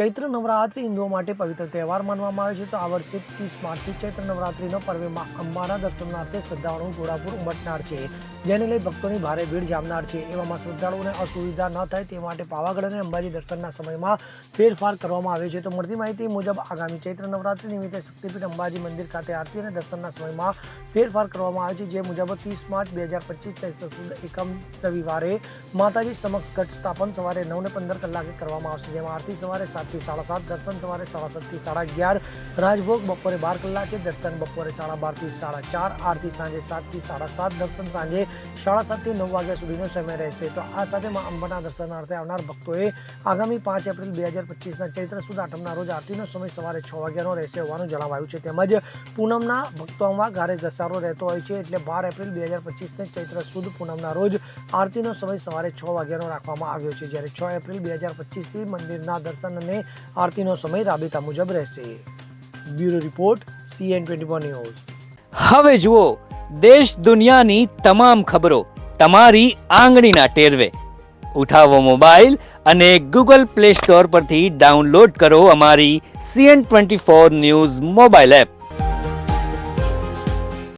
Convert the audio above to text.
ચૈત્ર નવરાત્રિ હિન્દુઓ માટે પવિત્ર તહેવાર માનવામાં આવે છે તો આ વર્ષે 30 માર્ચથી ચૈત્ર નવરાત્રિનો પર્વે માં અંબાના દર્શનાર્થે શ્રદ્ધાળુઓ ઘોડાપુર ઉમટનાર છે, જેને લઈ ભક્તોની ભારે ભીડ જામનાર છે। એવામાં શ્રદ્ધાળુઓને અસુવિધા ન થાય તે માટે પાવાગઢ અને અંબાજી દર્શનના સમયમાં ફેરફાર કરવામાં આવ્યો છે। તો મળતી માહિતી મુજબ આગામી ચૈત્ર નવરાત્રિ નિમિત્તે શક્તિપીઠ અંબાજી મંદિર ખાતે આરતી અને દર્શનના સમયમાં ફેરફાર કરવામાં આવ્યો છે, જે મુજબ 30 માર્ચ 2025 ચૈત્ર સુદ એકમ રવિવારે માતાજી સમક્ષ ઘટ સ્થાપન સવારે 9:15 કલાકે કરવામાં આવશે, જેમાં આરતી સવારે 7 થી 7:30, દર્શન સવારે 7:30 થી 11:30, રાજભોગ બપોરે 12 કલાકે, દર્શન બપોરે 12:30 થી 4:30, આરતી સાંજે 7 થી 7:30, દર્શન સાંજે 7:30 થી 9 વાગ્યા સુધીનો સમય રહેશે। તો આ સાથે માં અંબાના દર્શનાર્થે આવનાર ભક્તોએ આગામી 5 એપ્રિલ 2025ના ચૈત્ર સુદ આઠમના રોજ આરતીનો સમય સવારે 6 વાગ્યાનો રહેશે હોવાનું જણાવાયું છે। તેમજ પૂનમના ભક્તોમાં ભારે ઘસારો રહેતો હોય છે, એટલે 12 એપ્રિલ 2025ને ચૈત્ર સુદ પૂનમના રોજ આરતીનો સમય સવારે 6 વાગ્યાનો રાખવામાં આવ્યો છે, જ્યારે 6 એપ્રિલ 2025થી મંદિરના દર્શન અને આરતીનો સમય રાબેતા મુજબ રહેશે। Bureau report CN24 news. હવે જુઓ દેશ દુનિયાની તમામ ખબરો તમારી આંગળીના ટેરવે। ઉઠાવો મોબાઈલ અને Google Play Store પરથી ડાઉનલોડ કરો અમારી CN24 ન્યૂઝ મોબાઈલ એપ।